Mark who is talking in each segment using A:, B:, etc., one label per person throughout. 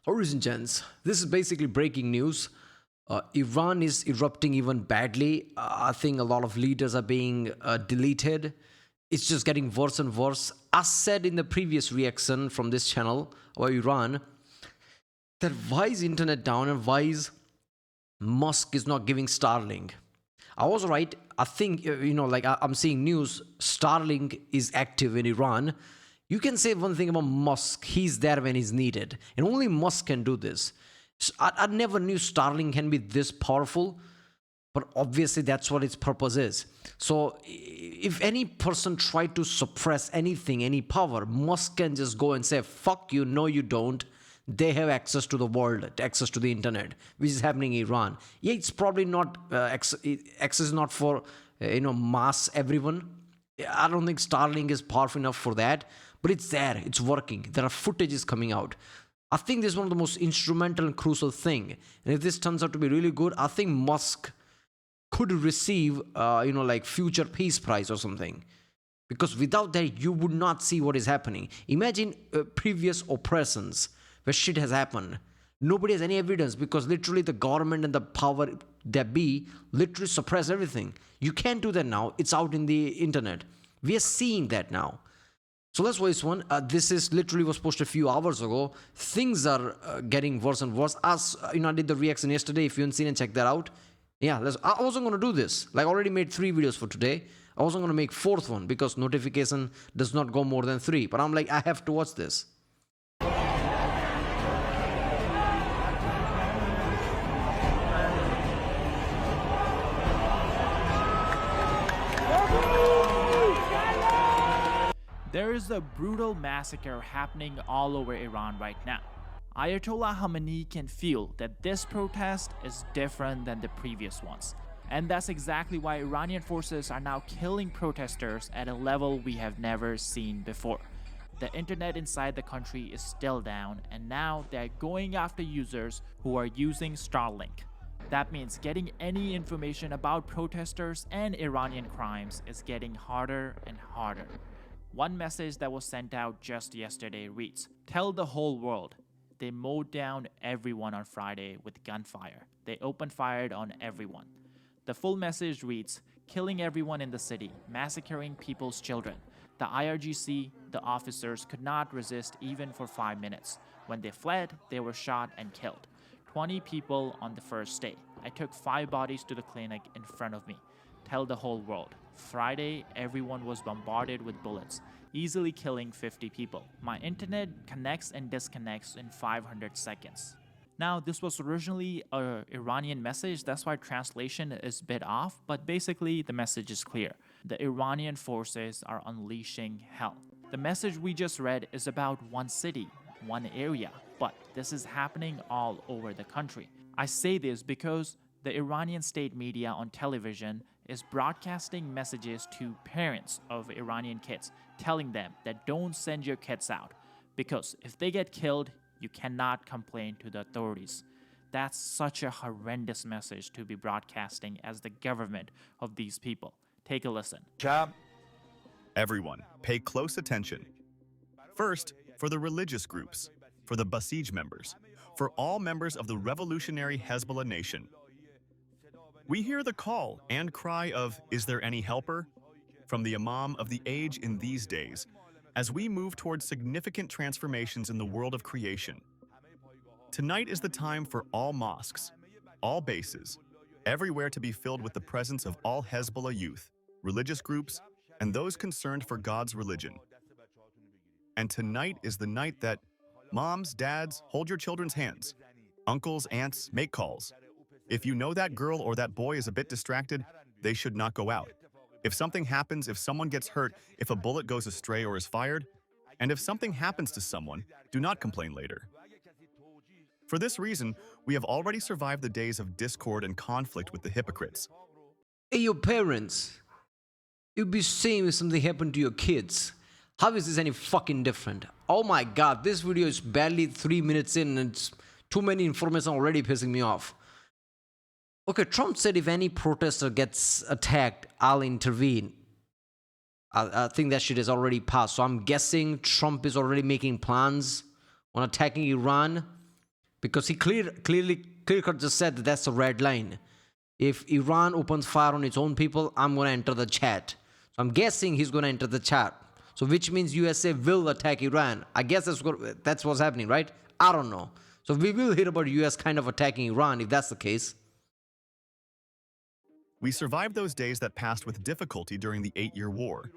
A: Horizon gents, this is basically breaking news. Iran is erupting even badly. I think a lot of leaders are being deleted. It's just getting worse and worse. As said in the previous reaction from this channel about Iran, that why is internet down and why is Musk is not giving Starlink. I was right. I think, I'm seeing news, Starlink is active in Iran. You can say one thing about Musk, he's there when he's needed. And only Musk can do this. I never knew Starlink can be this powerful, but obviously that's what its purpose is. So if any person tried to suppress anything, any power, Musk can just go and say, fuck you, no you don't. They have access to the world, access to the internet, which is happening in Iran. Yeah, it's probably not, access not for, mass everyone. I don't think Starlink is powerful enough for that, but it's there, it's working. There are footages coming out. I think this is one of the most instrumental and crucial thing. And if this turns out to be really good, I think Musk could receive, future peace prize or something. Because without that, you would not see what is happening. Imagine previous oppressions where shit has happened. Nobody has any evidence because literally the government and the power that be literally suppress everything. You can't do that now. It's out in the internet. We are seeing that now. So let's watch this one. This is literally was posted a few hours ago. Things are getting worse and worse. As I did the reaction yesterday. If you haven't seen it, check that out. Yeah, I wasn't going to do this. Like I already made 3 videos for today. I wasn't going to make 4th one because notification does not go more than 3. But I'm like, I have to watch this.
B: There is a brutal massacre happening all over Iran right now. Ayatollah Khamenei can feel that this protest is different than the previous ones. And that's exactly why Iranian forces are now killing protesters at a level we have never seen before. The internet inside the country is still down, and now they're going after users who are using Starlink. That means getting any information about protesters and Iranian crimes is getting harder and harder. One message that was sent out just yesterday reads, "Tell the whole world, they mowed down everyone on Friday with gunfire. They opened fire on everyone." The full message reads, "Killing everyone in the city, massacring people's children. The IRGC, the officers could not resist even for 5 minutes. When they fled, they were shot and killed. 20 people on the first day. I took 5 bodies to the clinic in front of me. Tell the whole world. Friday, everyone was bombarded with bullets, easily killing 50 people. My internet connects and disconnects in 500 seconds." Now, this was originally an Iranian message, that's why translation is a bit off, but basically the message is clear. The Iranian forces are unleashing hell. The message we just read is about one city, one area, but this is happening all over the country. I say this because the Iranian state media on television is broadcasting messages to parents of Iranian kids, telling them that don't send your kids out, because if they get killed, you cannot complain to the authorities. That's such a horrendous message to be broadcasting as the government of these people. Take a listen.
C: Everyone, pay close attention. First, for the religious groups, for the Basij members, for all members of the revolutionary Hezbollah nation. We hear the call and cry of, "Is there any helper?" from the Imam of the age in these days, as we move towards significant transformations in the world of creation. Tonight is the time for all mosques, all bases, everywhere to be filled with the presence of all Hezbollah youth, religious groups, and those concerned for God's religion. And tonight is the night that moms, dads, hold your children's hands. Uncles, aunts, make calls. If you know that girl or that boy is a bit distracted, they should not go out. If something happens, if someone gets hurt, if a bullet goes astray or is fired, and if something happens to someone, do not complain later. For this reason, we have already survived the days of discord and conflict with the hypocrites.
A: Hey, your parents, it would be same if something happened to your kids. How is this any fucking different? Oh my god, this video is barely 3 minutes in and it's too many information already pissing me off. Okay, Trump said if any protester gets attacked, I'll intervene. I think that shit is already passed. So I'm guessing Trump is already making plans on attacking Iran. Because he clear-cut just said that that's a red line. If Iran opens fire on its own people, I'm going to enter the chat. So I'm guessing he's going to enter the chat. So which means USA will attack Iran. I guess that's what's happening, right? I don't know. So we will hear about US kind of attacking Iran if that's the case.
C: We survived those days that passed with difficulty during the 8-year war.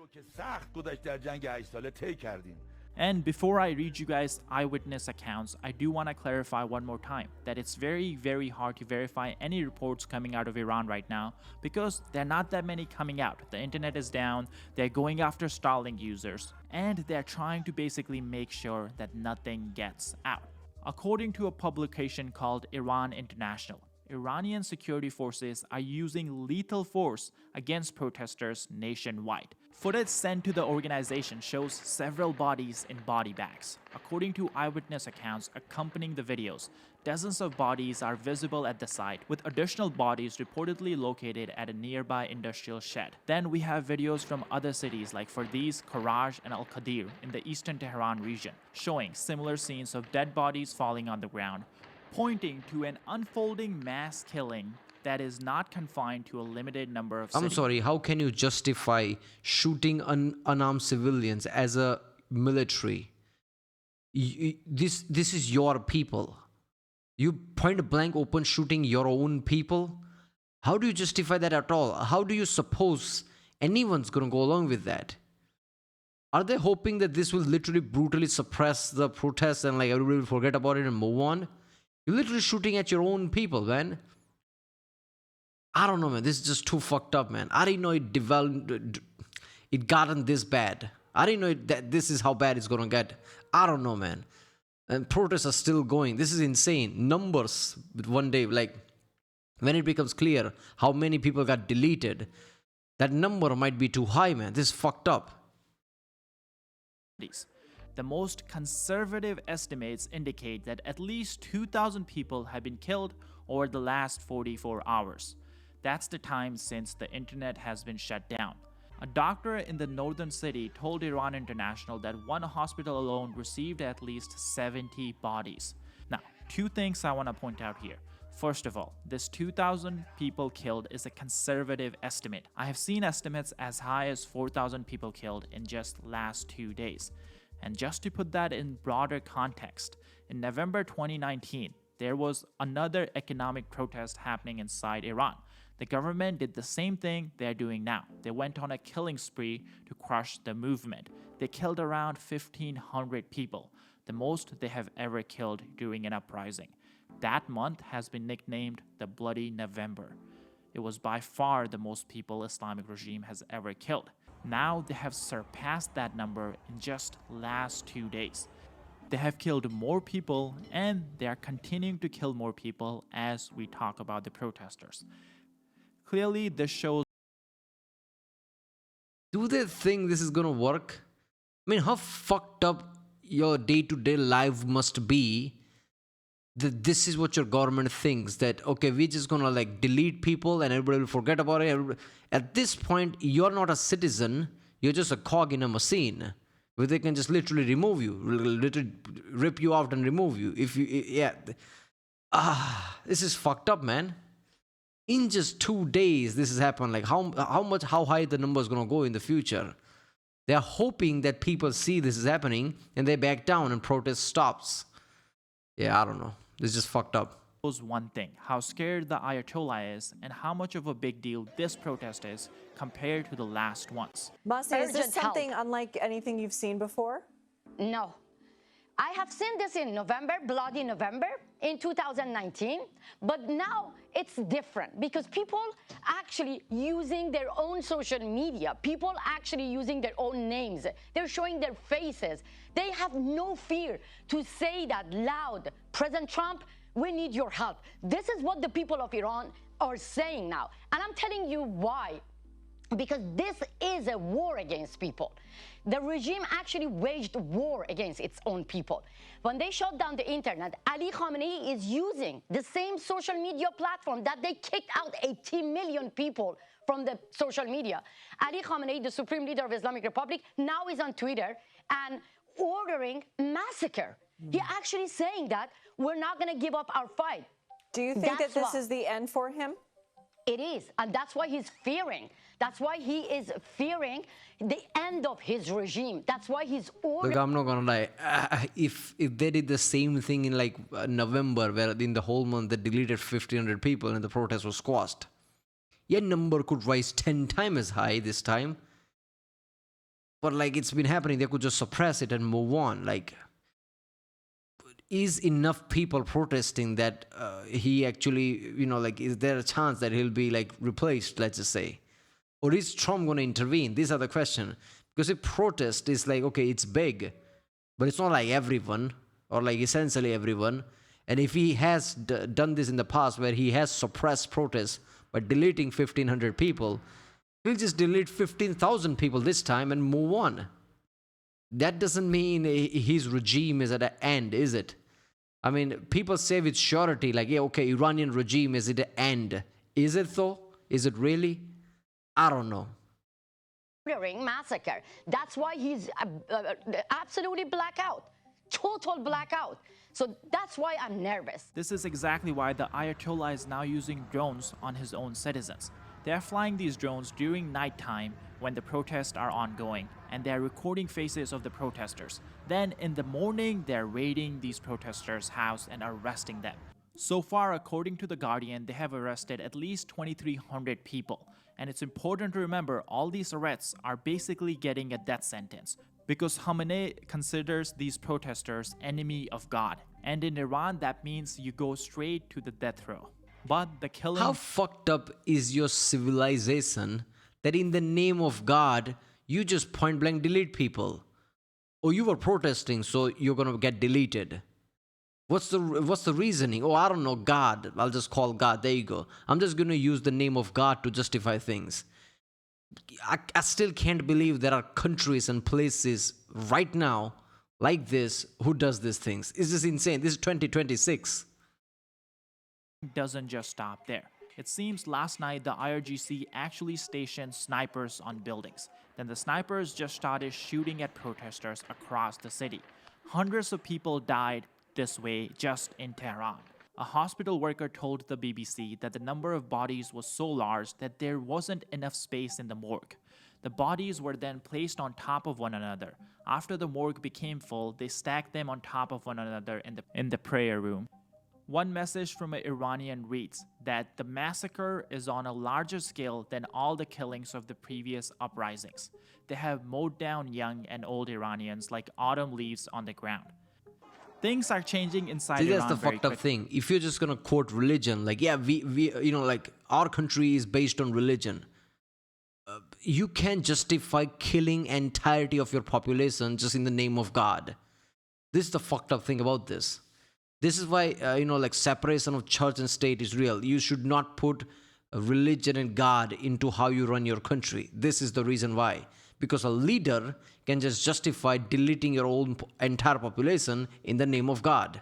B: And before I read you guys eyewitness accounts, I do want to clarify one more time that it's very, very hard to verify any reports coming out of Iran right now because there are not that many coming out. The internet is down, they're going after Starlink users, and they're trying to basically make sure that nothing gets out. According to a publication called Iran International, Iranian security forces are using lethal force against protesters nationwide. Footage sent to the organization shows several bodies in body bags. According to eyewitness accounts accompanying the videos, dozens of bodies are visible at the site, with additional bodies reportedly located at a nearby industrial shed. Then we have videos from other cities like Fardiz, Karaj, and Al-Qadir in the eastern Tehran region, showing similar scenes of dead bodies falling on the ground, pointing to an unfolding mass killing that is not confined to a limited number of cities.
A: I'm sorry, how can you justify shooting unarmed civilians as a military? This is your people. You point blank open shooting your own people? How do you justify that at all? How do you suppose anyone's going to go along with that? Are they hoping that this will literally brutally suppress the protests and like everybody will forget about it and move on? You're literally shooting at your own people, man. I don't know, man. This is just too fucked up, man. I didn't know it gotten this bad. I didn't know that this is how bad it's gonna get. I don't know, man. And protests are still going. This is insane. Numbers, one day, like, when it becomes clear how many people got deleted, that number might be too high, man. This is fucked up.
B: The most conservative estimates indicate that at least 2,000 people have been killed over the last 44 hours. That's the time since the internet has been shut down. A doctor in the northern city told Iran International that one hospital alone received at least 70 bodies. Now, two things I want to point out here. First of all, this 2,000 people killed is a conservative estimate. I have seen estimates as high as 4,000 people killed in just last 2 days. And just to put that in broader context, in November 2019, there was another economic protest happening inside Iran. The government did the same thing they're doing now. They went on a killing spree to crush the movement. They killed around 1,500 people, the most they have ever killed during an uprising. That month has been nicknamed the Bloody November. It was by far the most people Islamic regime has ever killed. Now they have surpassed that number in just last 2 days. They have killed more people and they are continuing to kill more people as we talk about the protesters. Clearly, this shows.
A: Do they think this is gonna work? I mean, how fucked up your day-to-day life must be that this is what your government thinks, that okay, we're just gonna like delete people and everybody will forget about it. At this point, you're not a citizen, you're just a cog in a machine where they can just literally remove you, literally rip you out and remove you. If you, yeah, this is fucked up, man. In just 2 days, this has happened. Like how high the number is gonna go in the future? They're hoping that people see this is happening and they back down and protest stops. Yeah, I don't know. This is just fucked up.
B: One thing, how scared the Ayatollah is and how much of a big deal this protest is compared to the last ones.
D: Masi, is this
E: Urgent
D: something
E: help.
D: unlike anything you've seen before?
E: No. I have seen this in November, Bloody November, in 2019, but now it's different because people actually using their own social media, people actually using their own names, they're showing their faces. They have no fear to say that loud, President Trump, we need your help. This is what the people of Iran are saying now. And I'm telling you why. Because this is a war against people. The regime actually waged war against its own people. When they shut down the internet, Ali Khamenei is using the same social media platform that they kicked out 80 million people from the social media. Ali Khamenei, the supreme leader of Islamic Republic, now is on Twitter and ordering massacre. He actually saying that we're not going to give up our fight.
D: Do you think that
E: That's
D: this
E: why-
D: is the end for him?
E: It is, and that's why he's fearing. That's why he is fearing the end of his regime. That's why he's
A: Look,
E: ordering.
A: I'm not gonna lie. If they did the same thing in like November, where in the whole month they deleted 1,500 people and the protest was squashed, your number could rise 10 times as high this time. But like it's been happening, they could just suppress it and move on. Like, is enough people protesting that he actually, like, is there a chance that he'll be like replaced? Let's just say. Or is Trump going to intervene? These are the questions. Because if protest is like, okay, it's big, but it's not like everyone, or like essentially everyone. And if he has done this in the past, where he has suppressed protests by deleting 1,500 people, he'll just delete 15,000 people this time and move on. That doesn't mean his regime is at an end, is it? I mean, people say with surety, like, yeah, okay, Iranian regime is at an end. Is it though? Is it really? I don't know.
E: Massacre. That's why he's absolutely blackout, total blackout. So that's why I'm nervous.
B: This is exactly why the Ayatollah is now using drones on his own citizens. They are flying these drones during nighttime when the protests are ongoing, and they are recording faces of the protesters. Then in the morning, they're raiding these protesters' house and arresting them. So far, according to The Guardian, they have arrested at least 2,300 people. And it's important to remember all these arrests are basically getting a death sentence, because Khamenei considers these protesters enemy of God. And in Iran, that means you go straight to the death row. But the killing...
A: How fucked up is your civilization that in the name of God, you just point blank delete people? Or you were protesting, so you're gonna get deleted. What's the reasoning? Oh, I don't know, God. I'll just call God. There you go. I'm just gonna use the name of God to justify things. I still can't believe there are countries and places right now like this who does these things. It's just insane. This is 2026.
B: doesn't just stop there. It seems last night the IRGC actually stationed snipers on buildings. Then the snipers just started shooting at protesters across the city. Hundreds of people died this way just in Tehran. A hospital worker told the BBC that the number of bodies was so large that there wasn't enough space in the morgue. The bodies were then placed on top of one another. After the morgue became full, they stacked them on top of one another in the prayer room. One message from an Iranian reads that the massacre is on a larger scale than all the killings of the previous uprisings. They have mowed down young and old Iranians like autumn leaves on the ground. Things are changing inside
A: See,
B: Iran
A: that's the
B: very
A: fucked up
B: quickly.
A: thing. If you're just gonna quote religion, like, yeah, we like, our country is based on religion. You can't justify killing entirety of your population just in the name of God. This is the fucked up thing about this. This is why, like, separation of church and state is real. You should not put religion and God into how you run your country. This is the reason why. Because a leader can just justify deleting your own entire population in the name of God.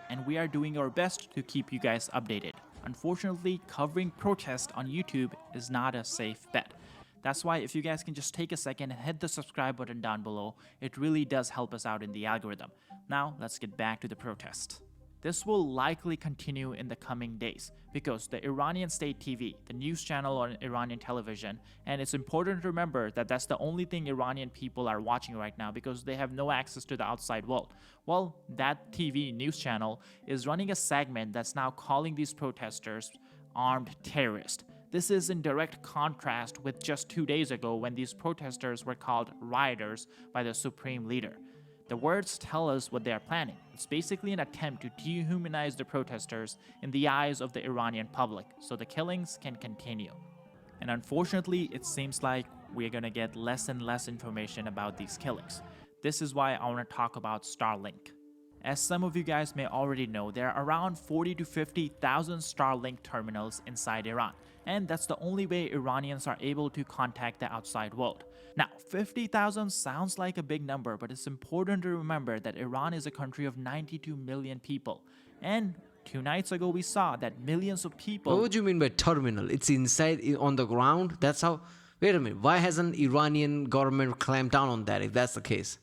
B: And we are doing our best to keep you guys updated. Unfortunately, covering protest on YouTube is not a safe bet. That's why if you guys can just take a second and hit the subscribe button down below, it really does help us out in the algorithm. Now, let's get back to the protest. This will likely continue in the coming days because the Iranian state TV, the news channel on Iranian television, and it's important to remember that that's the only thing Iranian people are watching right now because they have no access to the outside world. Well, that TV news channel is running a segment that's now calling these protesters armed terrorists. This is in direct contrast with just 2 days ago when these protesters were called rioters by the supreme leader. The words tell us what they are planning. It's basically an attempt to dehumanize the protesters in the eyes of the Iranian public, so the killings can continue. And unfortunately, it seems like we're gonna get less and less information about these killings. This is why I want to talk about Starlink. As some of you guys may already know, there are around 40 to 50,000 Starlink terminals inside Iran, and that's the only way Iranians are able to contact the outside world. Now, 50,000 sounds like a big number, but it's important to remember that Iran is a country of 92 million people. And 2 nights ago, we saw that millions of people...
A: What do you mean by terminal? It's inside, on the ground? That's how... Wait a minute. Why hasn't Iranian government clamped down on that if that's the case?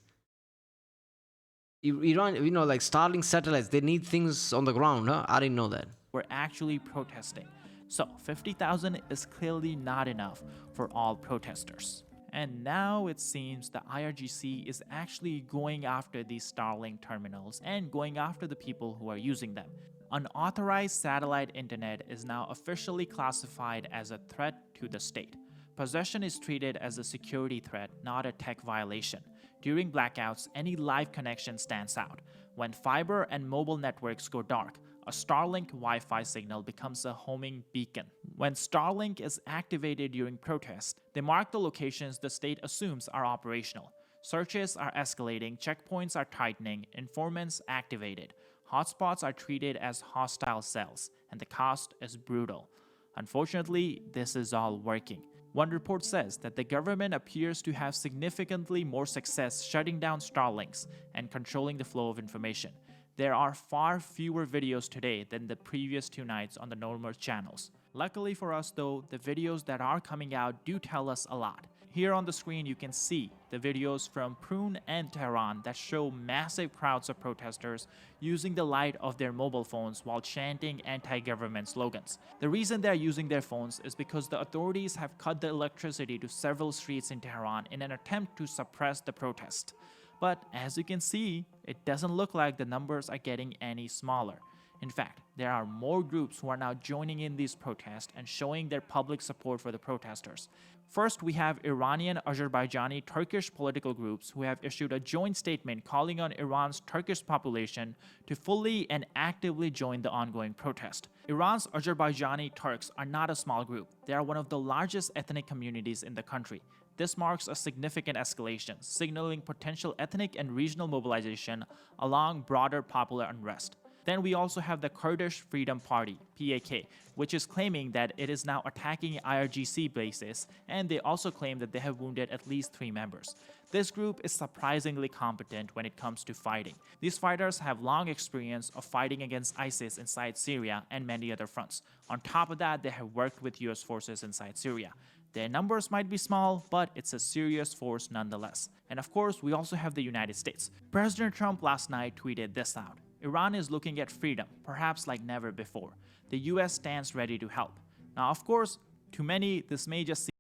A: Iran, like Starlink satellites, they need things on the ground, huh? I didn't know that.
B: were actually protesting. So 50,000 is clearly not enough for all protesters. And now it seems the IRGC is actually going after these Starlink terminals and going after the people who are using them. Unauthorized satellite internet is now officially classified as a threat to the state. Possession is treated as a security threat, not a tech violation. During blackouts, any live connection stands out. When fiber and mobile networks go dark, a Starlink Wi-Fi signal becomes a homing beacon. When Starlink is activated during protests, they mark the locations the state assumes are operational. Searches are escalating, checkpoints are tightening, informants activated. Hotspots are treated as hostile cells, and the cost is brutal. Unfortunately, this is all working. One report says that the government appears to have significantly more success shutting down Starlinks and controlling the flow of information. There are far fewer videos today than the previous 2 nights on the normal channels. Luckily for us though, the videos that are coming out do tell us a lot. Here on the screen you can see the videos from Prune and Tehran that show massive crowds of protesters using the light of their mobile phones while chanting anti-government slogans. The reason they are using their phones is because the authorities have cut the electricity to several streets in Tehran in an attempt to suppress the protest. But as you can see, it doesn't look like the numbers are getting any smaller. In fact, there are more groups who are now joining in these protests and showing their public support for the protesters. First, we have Iranian, Azerbaijani, Turkish political groups who have issued a joint statement calling on Iran's Turkish population to fully and actively join the ongoing protest. Iran's Azerbaijani Turks are not a small group. They are one of the largest ethnic communities in the country. This marks a significant escalation, signaling potential ethnic and regional mobilization along broader popular unrest. Then we also have the Kurdish Freedom Party, PAK, which is claiming that it is now attacking IRGC bases, and they also claim that they have wounded at least 3 members. This group is surprisingly competent when it comes to fighting. These fighters have long experience of fighting against ISIS inside Syria and many other fronts. On top of that, they have worked with US forces inside Syria. Their numbers might be small, but it's a serious force nonetheless. And of course, we also have the United States. President Trump last night tweeted this out. Iran is looking at freedom, perhaps like never before. The US stands ready to help. Now, of course, to many, this may just seem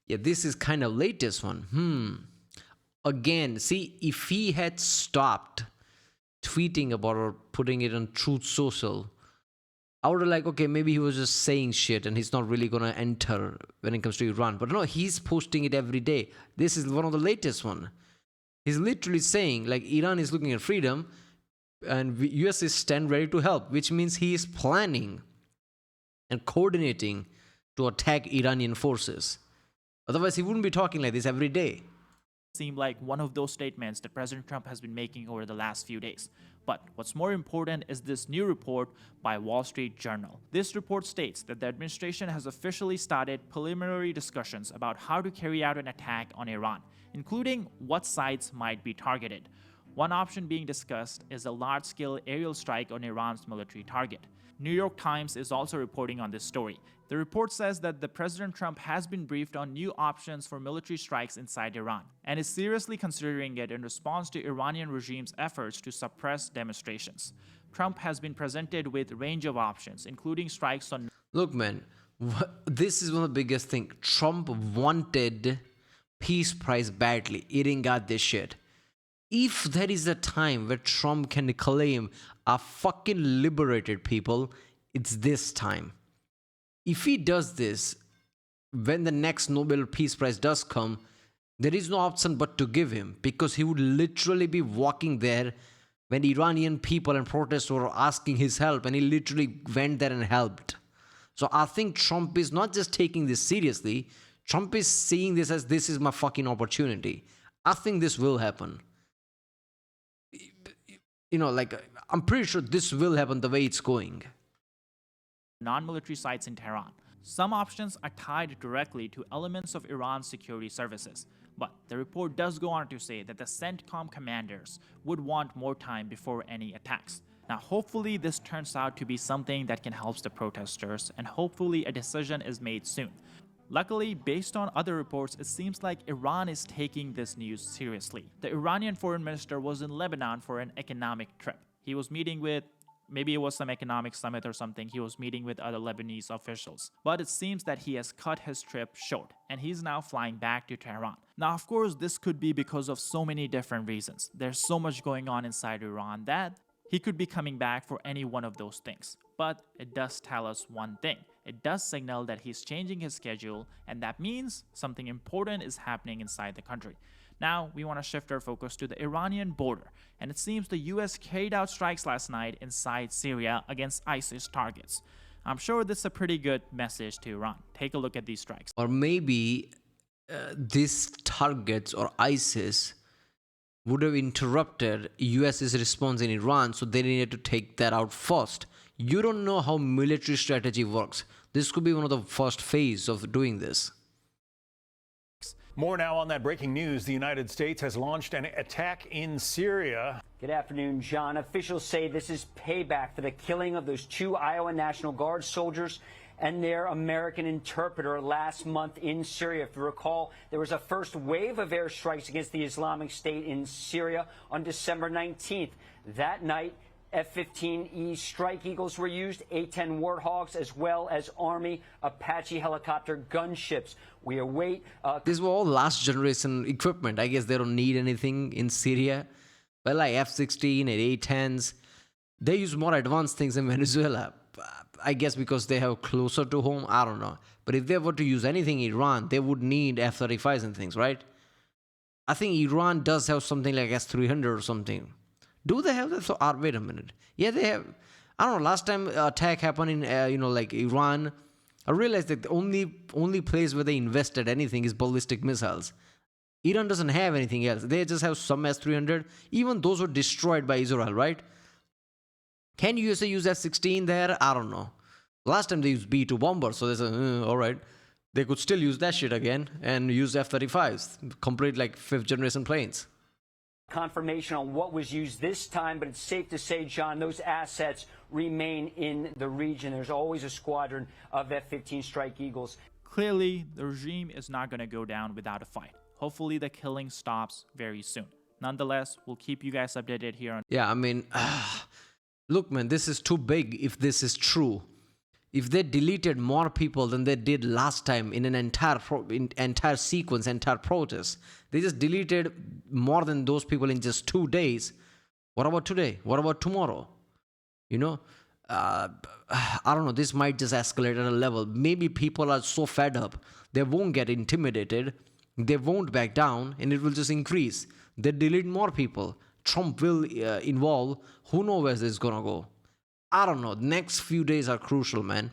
A: Yeah, this is kind of latest one. Again, see, if he had stopped tweeting about or putting it on Truth Social, I would have like, okay, maybe he was just saying shit and he's not really going to enter when it comes to Iran. But no, he's posting it every day. This is one of the latest one. He's literally saying like Iran is looking at freedom and US is stand ready to help, which means he is planning and coordinating to attack Iranian forces. Otherwise, he wouldn't be talking like this every day.
B: seem like one of those statements that President Trump has been making over the last few days. But what's more important is this new report by Wall Street Journal. This report states that the administration has officially started preliminary discussions about how to carry out an attack on Iran, including what sites might be targeted. One option being discussed is a large-scale aerial strike on Iran's military target. New York Times is also reporting on this story. The report says that the President Trump has been briefed on new options for military strikes inside Iran and is seriously considering it in response to Iranian regime's efforts to suppress demonstrations. Trump has been presented with a range of options, including strikes on...
A: Look, man, this is one of the biggest things. Trump wanted peace prize badly. He didn't got this shit. If there is a time where Trump can claim a fucking liberated people, it's this time. If he does this, when the next Nobel Peace Prize does come, there is no option but to give him, because he would literally be walking there when Iranian people and protesters were asking his help, and he literally went there and helped. So I think Trump is not just taking this seriously, Trump is seeing this as this is my fucking opportunity. I think this will happen. You know, like, I'm pretty sure this will happen the way it's going.
B: non-military sites in Tehran. Some options are tied directly to elements of Iran's security services, but the report does go on to say that the CENTCOM commanders would want more time before any attacks. Now, hopefully this turns out to be something that can help the protesters, and hopefully a decision is made soon. Luckily, based on other reports, it seems like Iran is taking this news seriously. The Iranian foreign minister was in Lebanon for an economic trip. He was meeting with, maybe it was some economic summit or something, he was meeting with other Lebanese officials. But it seems that he has cut his trip short, and he's now flying back to Tehran. Now, of course, this could be because of so many different reasons. There's so much going on inside Iran that he could be coming back for any one of those things. But it does tell us one thing. It does signal that he's changing his schedule, and that means something important is happening inside the country. Now, we want to shift our focus to the Iranian border, and it seems the US carried out strikes last night inside Syria against ISIS targets. I'm sure this is a pretty good message to Iran. Take a look at these strikes.
A: Or maybe these targets or ISIS would have interrupted US's response in Iran, so they needed to take that out first. You don't know how military strategy works. This could be one of the first phase of doing this.
F: More now on that breaking news. The United States has launched an attack in Syria.
G: Good afternoon, John. Officials say this is payback for the killing of those 2 Iowa National Guard soldiers and their American interpreter last month in Syria. If you recall, there was a first wave of airstrikes against the Islamic State in Syria on December 19th. That night, F-15E Strike Eagles were used, A-10 Warthogs, as well as Army Apache helicopter gunships. We await...
A: These were all last generation equipment. I guess they don't need anything in Syria. Well, like F-16 and A-10s, they use more advanced things in Venezuela. I guess because they have closer to home, I don't know. But if they were to use anything in Iran, they would need F-35s and things, right? I think Iran does have something like S-300 or something. Do they have that? So, wait a minute. Yeah, they have. I don't know. Last time attack happened in, like Iran, I realized that the only place where they invested anything is ballistic missiles. Iran doesn't have anything else. They just have some S-300. Even those were destroyed by Israel, right? Can USA use F-16 there? I don't know. Last time they used B-2 bombers, so they said, all right. They could still use that shit again and use F-35s, complete like 5th generation planes.
G: Confirmation on what was used this time, but it's safe to say, John, those assets remain in the region. There's always a squadron of F-15 Strike Eagles.
B: Clearly, the regime is not going to go down without a fight. Hopefully, the killing stops very soon. Nonetheless, we'll keep you guys updated here on...
A: Yeah, I mean, look, man, this is too big if this is true. If they deleted more people than they did last time in an entire sequence, entire protest, they just deleted more than those people in just 2 days. What about today? What about tomorrow? You know, I don't know. This might just escalate at a level. Maybe people are so fed up, they won't get intimidated. They won't back down, and it will just increase. They delete more people. Trump will involve. Who knows where this is going to go? I don't know. Next few days are crucial, man.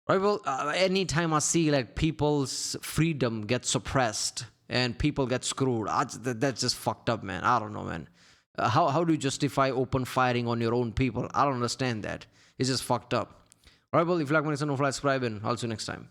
A: Right? Well, anytime I see like people's freedom get suppressed and people get screwed, that's just fucked up, man. I don't know, man. How do you justify open firing on your own people? I don't understand that. It's just fucked up. Right? Well, if you like my channel, subscribe, and I'll see you next time.